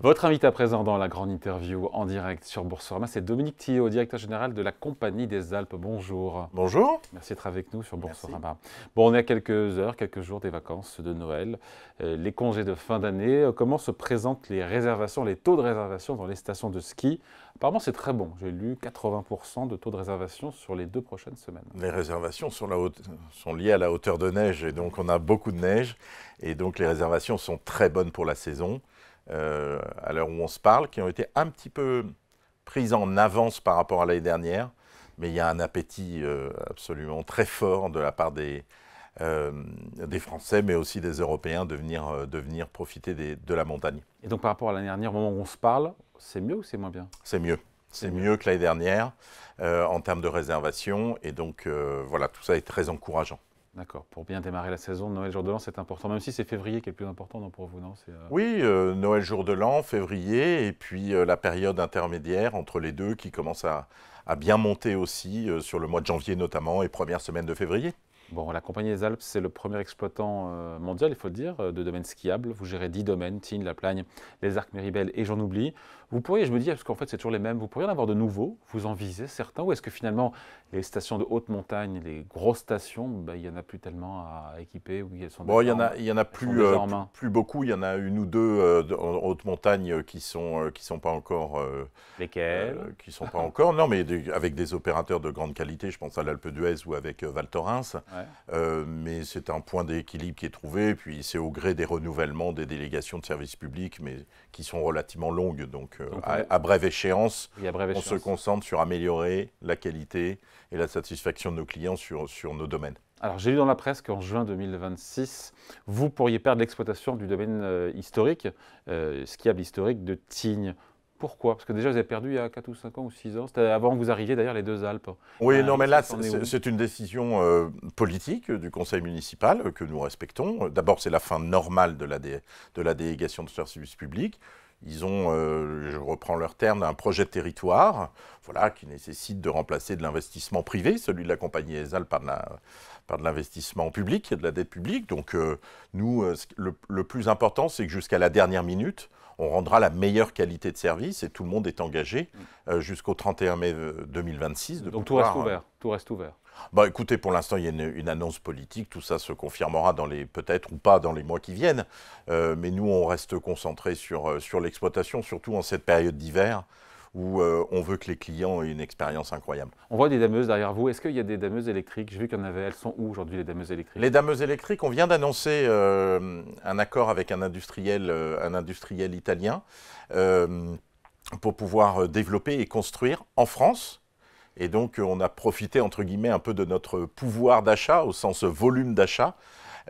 Votre invité à présent dans la grande interview en direct sur Boursorama, c'est Dominique Tillot, directeur général de la Compagnie des Alpes. Bonjour. Bonjour. Merci d'être avec nous sur Boursorama. Merci. Bon, on est à quelques heures, quelques jours des vacances de Noël, les congés de fin d'année. Comment se présentent les réservations, les taux de réservation dans les stations de ski? Apparemment, c'est très bon. J'ai lu 80% de taux de réservation sur les 2 prochaines semaines. Les réservations sont liées à la hauteur de neige et donc on a beaucoup de neige et donc les réservations sont très bonnes pour la saison. À l'heure où on se parle, qui ont été un petit peu prises en avance par rapport à l'année dernière, mais il y a un appétit absolument très fort de la part des Français, mais aussi des Européens, de venir profiter de la montagne. Et donc, par rapport à l'année dernière, au moment où on se parle, c'est mieux ou c'est moins bien? C'est mieux. C'est mieux que l'année dernière en termes de réservation. Et donc, voilà, tout ça est très encourageant. D'accord. Pour bien démarrer la saison, Noël, jour de l'an, c'est important. Même si c'est février qui est le plus important non, pour vous, non? Oui, Noël, jour de l'an, février, et puis la période intermédiaire entre les deux qui commence à bien monter aussi sur le mois de janvier notamment et première semaine de février. Bon, la Compagnie des Alpes, c'est le premier exploitant mondial, il faut le dire, de domaines skiables. Vous gérez 10 domaines, Tignes, La Plagne, les Arcs, Méribel et j'en oublie. Vous pourriez, je me dis, parce qu'en fait c'est toujours les mêmes, vous pourriez en avoir de nouveaux, vous en visez certains, ou est-ce que finalement les stations de haute montagne, les grosses stations, ben, il n'y en a plus tellement à équiper ou elles sont Bon, déjà il y en a plus beaucoup, il y en a une ou deux en haute montagne qui sont pas encore... Lesquelles qui sont pas encore, non, mais avec des opérateurs de grande qualité, je pense à l'Alpe d'Huez ou avec Val Thorens. Ouais. Mais c'est un point d'équilibre qui est trouvé, puis c'est au gré des renouvellements des délégations de services publics, mais qui sont relativement longues. Donc à brève échéance, oui, à brève on se concentre sur améliorer la qualité et la satisfaction de nos clients sur nos domaines. Alors, j'ai lu dans la presse qu'en juin 2026, vous pourriez perdre l'exploitation du domaine historique, skiable historique de Tignes. Pourquoi? Parce que déjà, vous avez perdu il y a 4 ou 5 ans ou 6 ans. C'était avant que vous arriviez, d'ailleurs, les deux Alpes. Oui, non, mais là, c'est une décision politique du conseil municipal que nous respectons. D'abord, c'est la fin normale de la délégation de services publics. Ils ont, je reprends leur terme, un projet de territoire voilà, qui nécessite de remplacer de l'investissement privé, celui de la Compagnie des Alpes par de l'investissement public et de la dette publique. Donc nous, le plus important, c'est que jusqu'à la dernière minute, on rendra la meilleure qualité de service et tout le monde est engagé jusqu'au 31 mai 2026. Donc tout reste ouvert, tout reste ouvert. Bah, écoutez, pour l'instant, il y a une annonce politique. Tout ça se confirmera peut-être ou pas dans les mois qui viennent. Mais nous, on reste concentrés sur l'exploitation, surtout en cette période d'hiver où on veut que les clients aient une expérience incroyable. On voit des dameuses derrière vous. Est-ce qu'il y a des dameuses électriques? J'ai vu qu'il y en avait. Elles sont où aujourd'hui, les dameuses électriques? Les dameuses électriques, on vient d'annoncer un accord avec un industriel italien pour pouvoir développer et construire en France. Et donc, on a profité, entre guillemets, un peu de notre pouvoir d'achat, au sens volume d'achat.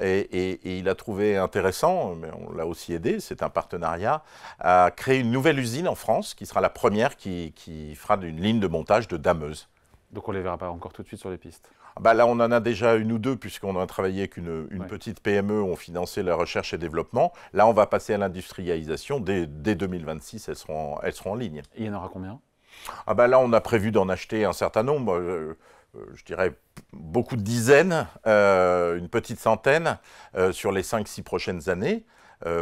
Et il a trouvé intéressant, mais on l'a aussi aidé, c'est un partenariat, à créer une nouvelle usine en France, qui sera la première qui fera une ligne de montage de dameuses. Donc, on ne les verra pas encore tout de suite sur les pistes. Bah là, on en a déjà une ou deux, puisqu'on a travaillé avec une petite PME, on finançait la recherche et développement. Là, on va passer à l'industrialisation. Dès 2026, elles seront en ligne. Et il y en aura combien? Ah bah là, on a prévu d'en acheter un certain nombre, je dirais beaucoup de dizaines, une petite centaine sur les 5-6 prochaines années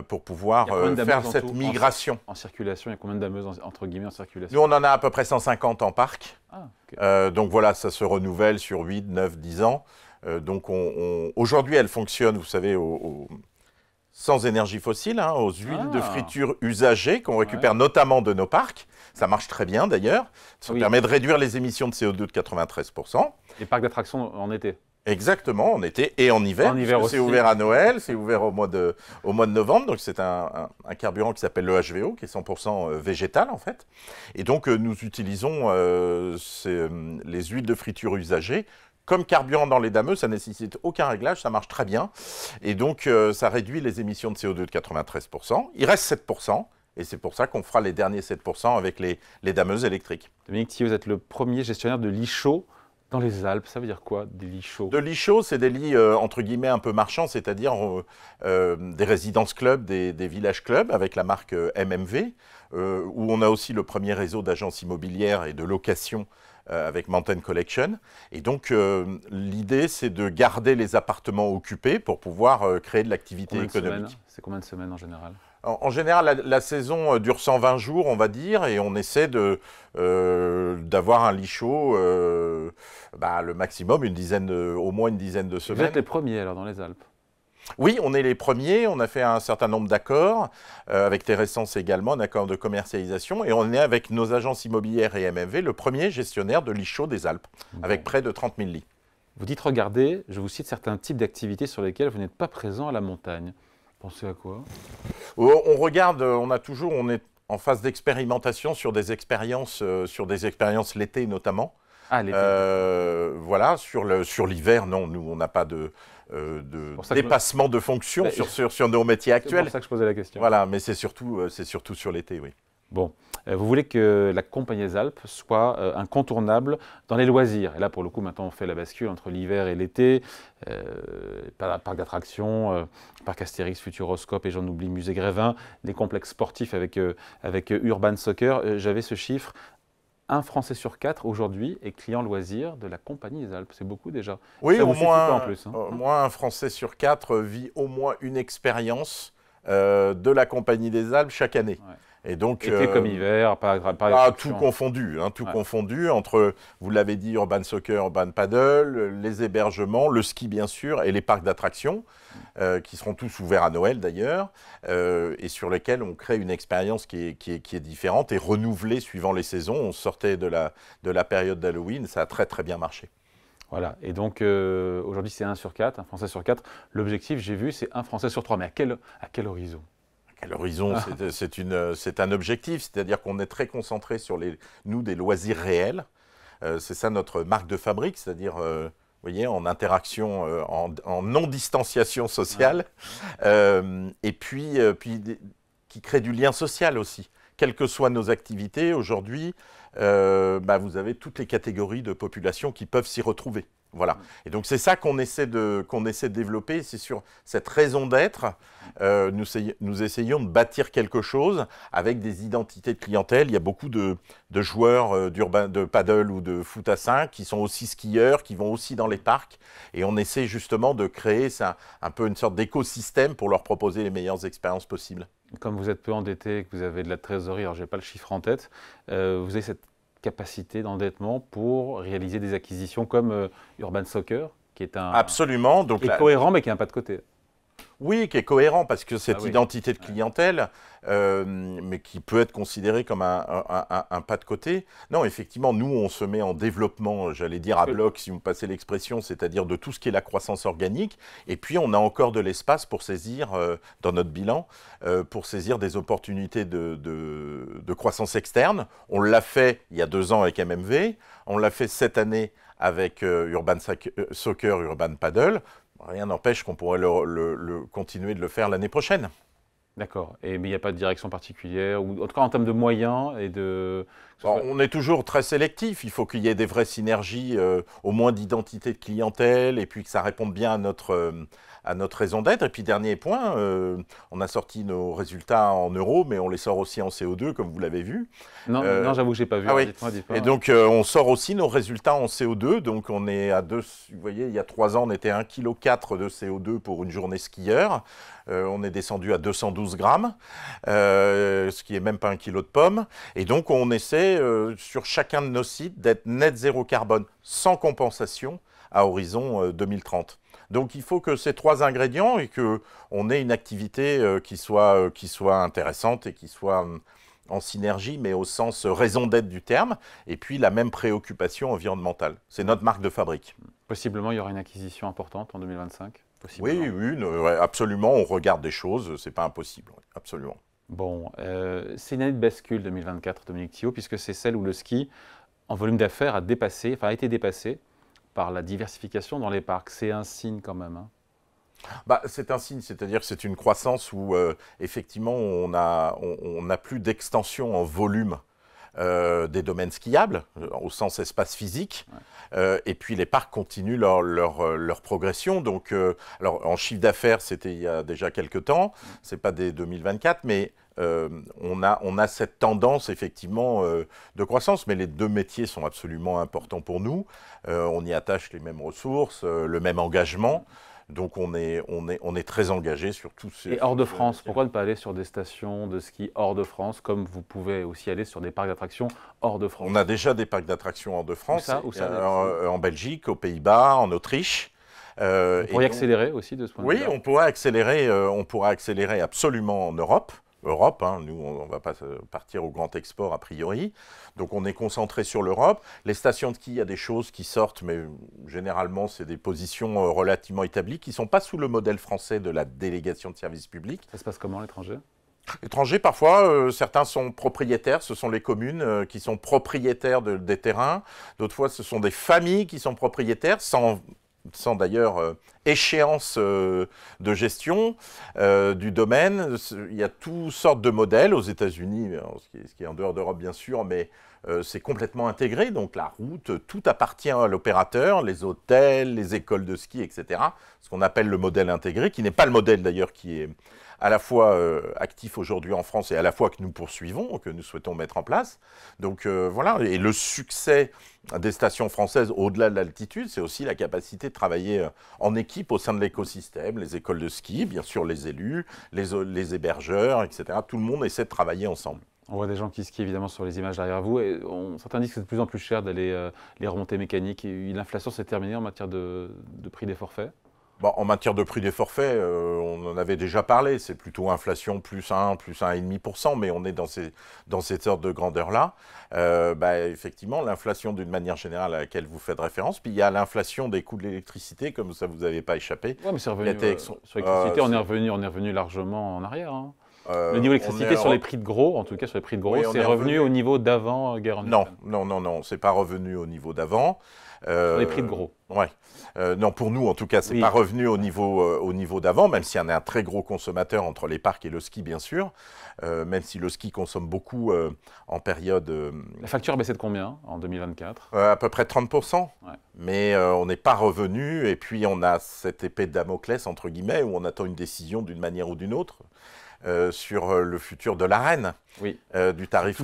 pour pouvoir faire cette migration. En circulation, il y a combien de dameuses entre guillemets en circulation? Nous, on en a à peu près 150 en parc. Ah, okay. Donc voilà, ça se renouvelle sur 8, 9, 10 ans. Donc aujourd'hui, elle fonctionne, vous savez, sans énergie fossile, aux huiles de friture usagées qu'on récupère notamment de nos parcs. Ça marche très bien d'ailleurs. Ça permet de réduire les émissions de CO2 de 93%. Les parcs d'attractions en été? Exactement, en été et en hiver. C'est ouvert à Noël, c'est ouvert au mois de novembre. Donc c'est un carburant qui s'appelle le HVO, qui est 100% végétal en fait. Et donc nous utilisons les huiles de friture usagées comme carburant dans les dameuses, ça ne nécessite aucun réglage, ça marche très bien. Et donc, ça réduit les émissions de CO2 de 93%. Il reste 7%, et c'est pour ça qu'on fera les derniers 7% avec les dameuses électriques. Dominique Tillot, vous êtes le premier gestionnaire de lits chauds dans les Alpes. Ça veut dire quoi, des lits chauds? De lits chauds, c'est des lits, entre guillemets, un peu marchands, c'est-à-dire des résidences clubs, des villages clubs, avec la marque MMV, où on a aussi le premier réseau d'agences immobilières et de location avec Mountain Collection. Et donc, l'idée, c'est de garder les appartements occupés pour pouvoir créer de l'activité économique. C'est combien de semaines en général? En général, la saison dure 120 jours, on va dire, et on essaie d'avoir un lit chaud, le maximum, au moins une dizaine de semaines. Vous êtes les premiers alors dans les Alpes? Oui, on est les premiers, on a fait un certain nombre d'accords, avec Terrescence également, un accord de commercialisation, et on est avec nos agences immobilières et MMV le premier gestionnaire de lits chauds des Alpes, avec près de 30 000 lits. Vous dites, regardez, je vous cite certains types d'activités sur lesquelles vous n'êtes pas présent à la montagne. Pensez à quoi? On regarde, on est en phase d'expérimentation sur des expériences l'été notamment. Ah, l'été. Voilà, sur l'hiver, non, nous, on n'a pas de dépassement de fonction sur nos métiers actuels. C'est pour ça que je posais la question. Voilà, mais c'est surtout sur l'été, oui. Bon, vous voulez que la Compagnie des Alpes soit incontournable dans les loisirs. Et là, pour le coup, maintenant, on fait la bascule entre l'hiver et l'été. Parc d'attractions, parc Astérix, Futuroscope et j'en oublie, musée Grévin, des complexes sportifs avec Urban Soccer. J'avais ce chiffre. Un Français sur 4 aujourd'hui est client loisir de la Compagnie des Alpes. C'est beaucoup déjà. Oui, ça au moins, en plus, hein. Moins un Français sur 4 vit au moins une expérience de la Compagnie des Alpes chaque année. Ouais. Et donc, été comme hiver, tout confondu, confondu entre, vous l'avez dit, Urban Soccer, Urban Paddle, les hébergements, le ski bien sûr, et les parcs d'attractions, qui seront tous ouverts à Noël d'ailleurs, et sur lesquels on crée une expérience qui est différente et renouvelée suivant les saisons. On sortait de la période d'Halloween, ça a très très bien marché. Voilà, et donc aujourd'hui c'est 1 sur 4, un Français sur 4. L'objectif, j'ai vu, c'est un Français sur 3, mais à quel horizon? À l'horizon, c'est un objectif, c'est-à-dire qu'on est très concentré sur des loisirs réels. C'est ça notre marque de fabrique, c'est-à-dire, vous voyez, en interaction, en non-distanciation sociale, et puis qui crée du lien social aussi. Quelles que soient nos activités, aujourd'hui, vous avez toutes les catégories de population qui peuvent s'y retrouver. Voilà. Et donc c'est ça qu'on essaie de développer, c'est sur cette raison d'être, nous essayons de bâtir quelque chose avec des identités de clientèle. Il y a beaucoup de joueurs de paddle ou de foot à 5 qui sont aussi skieurs, qui vont aussi dans les parcs, et on essaie justement de créer un peu une sorte d'écosystème pour leur proposer les meilleures expériences possibles. Comme vous êtes peu endetté et que vous avez de la trésorerie, alors je n'ai pas le chiffre en tête, vous avez cette capacité d'endettement pour réaliser des acquisitions comme Urban Soccer, qui est Absolument. Donc qui est cohérent mais qui a un pas de côté. Oui, qui est cohérent parce que cette identité de clientèle, mais qui peut être considérée comme un pas de côté. Non, effectivement, nous, on se met en développement, j'allais dire à bloc, si vous me passez l'expression, c'est-à-dire de tout ce qui est la croissance organique. Et puis, on a encore de l'espace pour saisir, dans notre bilan, pour saisir des opportunités de croissance externe. On l'a fait il y a 2 ans avec MMV, on l'a fait cette année avec Urban Soccer, Urban Paddle. Rien n'empêche qu'on pourrait continuer de le faire l'année prochaine. D'accord. Mais il n'y a pas de direction particulière, ou en tout cas en termes de moyens et de... On est toujours très sélectif. Il faut qu'il y ait des vraies synergies, au moins d'identité de clientèle, et puis que ça réponde bien à notre raison d'être. Et puis dernier point, on a sorti nos résultats en euros, mais on les sort aussi en CO2, comme vous l'avez vu. Non, j'avoue que je n'ai pas vu. Ah oui. Dites-moi, et donc, on sort aussi nos résultats en CO2. Donc, on est à 2... Vous voyez, il y a 3 ans, on était à 1,4 kg de CO2 pour une journée skieur. On est descendu à 212 grammes, ce qui n'est même pas 1 kilo de pommes. Et donc, on essaie, sur chacun de nos sites, d'être net zéro carbone, sans compensation, à horizon 2030. Donc, il faut que ces 3 ingrédients et qu'on ait une activité qui soit intéressante et qui soit en synergie, mais au sens raison d'être du terme, et puis la même préoccupation environnementale. C'est notre marque de fabrique. Possiblement, il y aura une acquisition importante en 2025 ? Oui, absolument, on regarde des choses, c'est pas impossible, absolument. Bon, c'est une année de bascule 2024, Dominique Thiault, puisque c'est celle où le ski, en volume d'affaires, a été dépassé par la diversification dans les parcs. C'est un signe quand même, hein. C'est un signe, c'est-à-dire que c'est une croissance où, effectivement, on n'a plus d'extension en volume des domaines skiables, au sens espace physique. Et puis les parcs continuent leur progression. Donc, alors en chiffre d'affaires, c'était il y a déjà quelques temps, c'est pas dès 2024, mais on a cette tendance effectivement de croissance. Mais les 2 métiers sont absolument importants pour nous. On y attache les mêmes ressources, le même engagement. Donc on est très engagé sur tous ces... Et hors de France, pourquoi ne pas aller sur des stations de ski hors de France, comme vous pouvez aussi aller sur des parcs d'attractions hors de France? On a déjà des parcs d'attractions hors de France, où ça, en Belgique, aux Pays-Bas, en Autriche. On pourrait accélérer aussi de ce point de vue-là. Oui, on pourra accélérer absolument en Europe. Hein, nous, on ne va pas partir au grand export a priori. Donc on est concentré sur l'Europe. Les stations de ski, il y a des choses qui sortent, mais généralement, c'est des positions relativement établies qui ne sont pas sous le modèle français de la délégation de service public. Ça se passe comment à l'étranger? Étrangers, parfois, certains sont propriétaires, ce sont les communes qui sont propriétaires des terrains. D'autres fois, ce sont des familles qui sont propriétaires, sans d'ailleurs échéance de gestion du domaine. Il y a toutes sortes de modèles aux États-Unis, ce qui est en dehors d'Europe bien sûr, mais c'est complètement intégré. Donc la route, tout appartient à l'opérateur, les hôtels, les écoles de ski, etc. Ce qu'on appelle le modèle intégré, qui n'est pas le modèle d'ailleurs qui est à la fois actif aujourd'hui en France et à la fois que nous poursuivons, que nous souhaitons mettre en place. Donc voilà, et le succès des stations françaises au-delà de l'altitude, c'est aussi la capacité de travailler en équipe au sein de l'écosystème, les écoles de ski, bien sûr les élus, les hébergeurs, etc. Tout le monde essaie de travailler ensemble. On voit des gens qui skient évidemment sur les images derrière vous, et certains disent que c'est de plus en plus cher d'aller les remontées mécaniques. L'inflation s'est terminée en matière de prix des forfaits? Bon, en matière de prix des forfaits, on en avait déjà parlé, c'est plutôt inflation plus 1,5%, mais on est dans cette sorte de grandeur-là. Effectivement, l'inflation d'une manière générale à laquelle vous faites référence, puis il y a l'inflation des coûts de l'électricité, comme ça vous n'avez pas échappé. Oui, mais c'est revenu, sur l'électricité, on est revenu largement en arrière. Hein. Le niveau de l'électricité sur les prix de gros, en tout cas sur les prix de gros, oui, c'est revenu au niveau d'avant guerre en Ukraine. Non, c'est pas revenu au niveau d'avant. Sur les prix de gros. Ouais. Non, pour nous, en tout cas, c'est pas revenu au niveau d'avant, même s'il y en a un très gros consommateur entre les parcs et le ski, bien sûr. Même si le ski consomme beaucoup en période... La facture a baissé de combien en 2024? À peu près 30%. Ouais. Mais on n'est pas revenu. Et puis, on a cette épée de Damoclès, entre guillemets, où on attend une décision d'une manière ou d'une autre. Sur le futur de l'Arenh, du tarif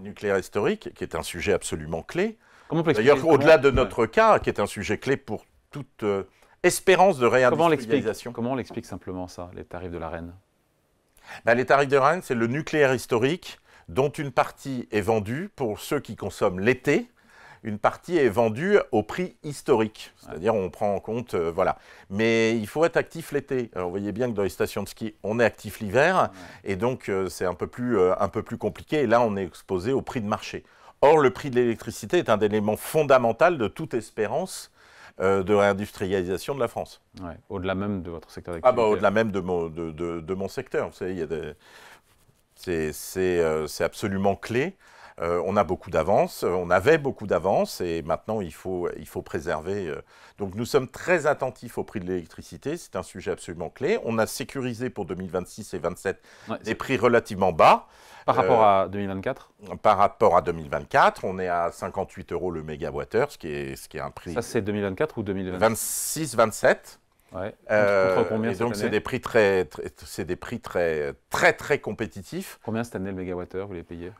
nucléaire historique, qui est un sujet absolument clé. D'ailleurs, au-delà de notre cas, qui est un sujet clé pour toute espérance de réindustrialisation. Comment on l'explique simplement ça, les tarifs de l'Arenh? Les tarifs de l'Arenh, c'est le nucléaire historique dont une partie est vendue pour ceux qui consomment l'été. Une partie est vendue au prix historique, c'est-à-dire on prend en compte, voilà. Mais il faut être actif l'été. Vous voyez bien que dans les stations de ski, on est actif l'hiver, et donc c'est un peu plus compliqué, et là on est exposé au prix de marché. Or, le prix de l'électricité est un élément fondamental de toute espérance de réindustrialisation de la France. Ouais, au-delà même de votre secteur d'activité. Au-delà même de mon secteur, vous savez, c'est absolument clé. On a beaucoup d'avance, on avait beaucoup d'avance et maintenant il faut préserver. Donc nous sommes très attentifs au prix de l'électricité, c'est un sujet absolument clé. On a sécurisé pour 2026 et 2027 des prix relativement bas. Par rapport à 2024 ? Par rapport à 2024, on est à 58 € le mégawattheure, ce qui est un prix... Ça c'est 2024 ou 2026 ? 26, 27. Ouais. Contre combien cette donc c'est des prix très compétitifs. Combien cette année le mégawattheure, vous les payez ?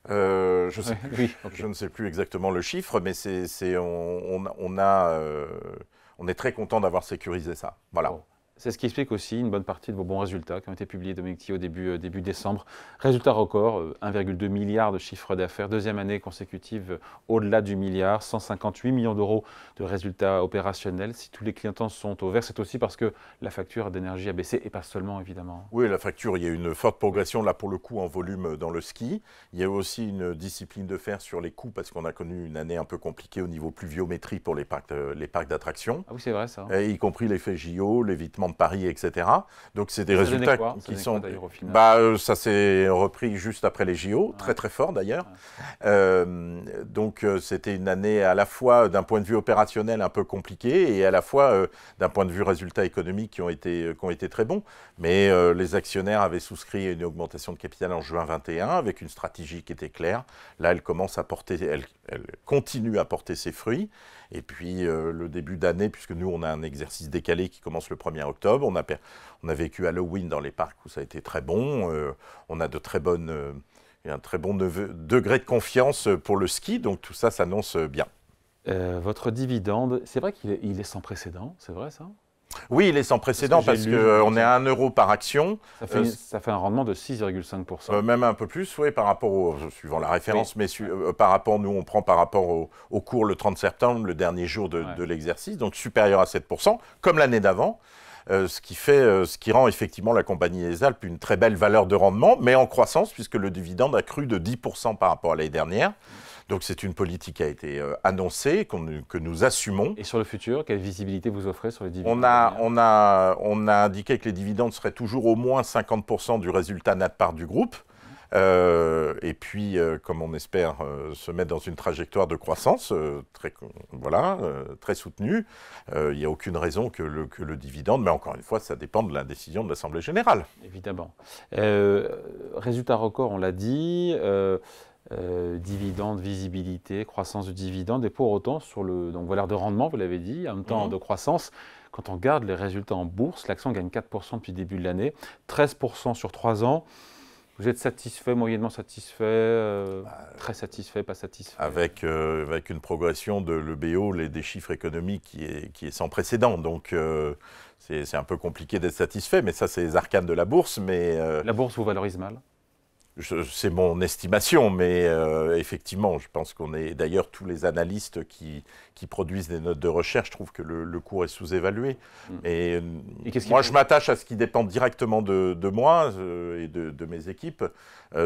Je ne sais plus exactement le chiffre, mais on est très content d'avoir sécurisé ça. Voilà. Bon. C'est ce qui explique aussi une bonne partie de vos bons résultats qui ont été publiés, Dominique Thillaud, début décembre. Résultat record, 1,2 milliard de chiffre d'affaires, deuxième année consécutive au-delà du milliard, 158 millions d'euros de résultats opérationnels. Si tous les clients sont au vert, c'est aussi parce que la facture d'énergie a baissé, et pas seulement évidemment. Oui, la facture, il y a une forte progression là pour le coup en volume dans le ski. Il y a aussi une discipline de fer sur les coûts parce qu'on a connu une année un peu compliquée au niveau pluviométrie pour les parcs d'attractions. Ah oui, c'est vrai ça. Y compris l'effet JO, l'évitement de Paris, etc. Donc c'est des résultats qui sont... ça s'est repris juste après les JO, très fort d'ailleurs. Donc c'était une année à la fois d'un point de vue opérationnel un peu compliqué et à la fois d'un point de vue résultats économiques qui ont été très bons. Mais les actionnaires avaient souscrit à une augmentation de capital en juin 2021 avec une stratégie qui était claire. Là, elle continue à porter ses fruits. Et puis le début d'année, puisque nous on a un exercice décalé qui commence le 1er octobre, on a vécu Halloween dans les parcs où ça a été très bon, on a un très bon degré de confiance pour le ski, donc tout ça s'annonce bien. Votre dividende, c'est vrai qu'il est sans précédent, c'est vrai ça? Oui, il est sans précédent parce qu'on est à 1 euro par action. Ça fait un rendement de 6,5%. Même un peu plus, oui, par rapport suivant la référence, oui. Mais par rapport, nous, on prend par rapport au cours le 30 septembre, le dernier jour de l'exercice, donc supérieur à 7%, comme l'année d'avant. Ce qui rend effectivement la Compagnie des Alpes une très belle valeur de rendement, mais en croissance, puisque le dividende a cru de 10% par rapport à l'année dernière. Donc c'est une politique qui a été annoncée, que nous assumons. Et sur le futur, quelle visibilité vous offrez sur les dividendes? On a indiqué que les dividendes seraient toujours au moins 50% du résultat net part du groupe. Et puis, comme on espère se mettre dans une trajectoire de croissance très soutenue, il n'y a aucune raison que le dividende, mais encore une fois, ça dépend de la décision de l'Assemblée générale. Évidemment. Résultat record, on l'a dit. Dividende, visibilité, croissance du dividende, et pour autant, donc valeur de rendement, vous l'avez dit, en même temps de croissance, quand on regarde les résultats en bourse, l'action gagne 4% depuis le début de l'année, 13% sur 3 ans. Vous êtes satisfait, moyennement satisfait, très satisfait, pas satisfait? Avec une progression de l'EBO, des chiffres économiques qui est sans précédent, donc c'est un peu compliqué d'être satisfait, mais ça c'est les arcanes de la bourse. Mais la bourse vous valorise mal? C'est mon estimation, mais effectivement, je pense qu'on est... D'ailleurs, tous les analystes qui produisent des notes de recherche trouvent que le cours est sous-évalué. Et moi, je m'attache à ce qui dépend directement de moi et de mes équipes.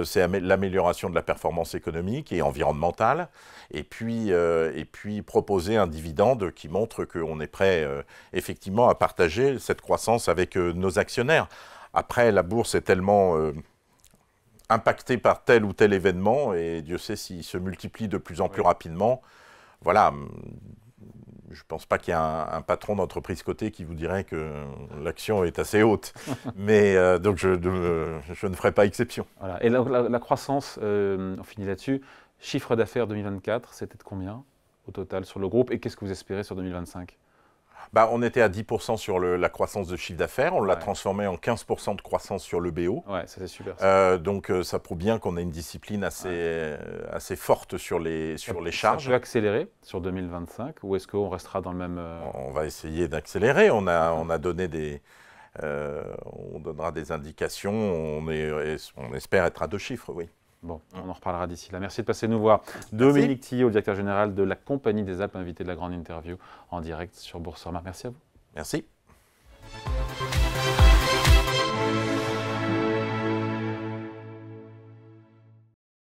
C'est l'amélioration de la performance économique et environnementale. Et puis proposer un dividende qui montre qu'on est prêt, effectivement, à partager cette croissance avec nos actionnaires. Après, la bourse est tellement... impacté par tel ou tel événement, et Dieu sait s'il se multiplie de plus en plus rapidement. Voilà, je ne pense pas qu'il y ait un patron d'entreprise cotée qui vous dirait que l'action est assez haute. Mais donc je ne ferai pas exception. Voilà. Et la croissance, on finit là-dessus, chiffre d'affaires 2024, c'était de combien au total sur le groupe, et qu'est-ce que vous espérez sur 2025? On était à 10% sur la croissance de chiffre d'affaires, on l'a transformé en 15% de croissance sur le BO. Ouais, ça c'est super. Donc ça prouve bien qu'on a une discipline assez forte sur les charges. Ça peut accélérer sur 2025 ou est-ce qu'on restera dans le même... On va essayer d'accélérer, on donné on donnera des indications, on espère être à 2 chiffres, oui. Bon, on en reparlera d'ici là. Merci de passer nous voir. Dominique Tillot, directeur général de la Compagnie des Alpes, invité de la grande interview en direct sur Boursorama. Merci à vous. Merci.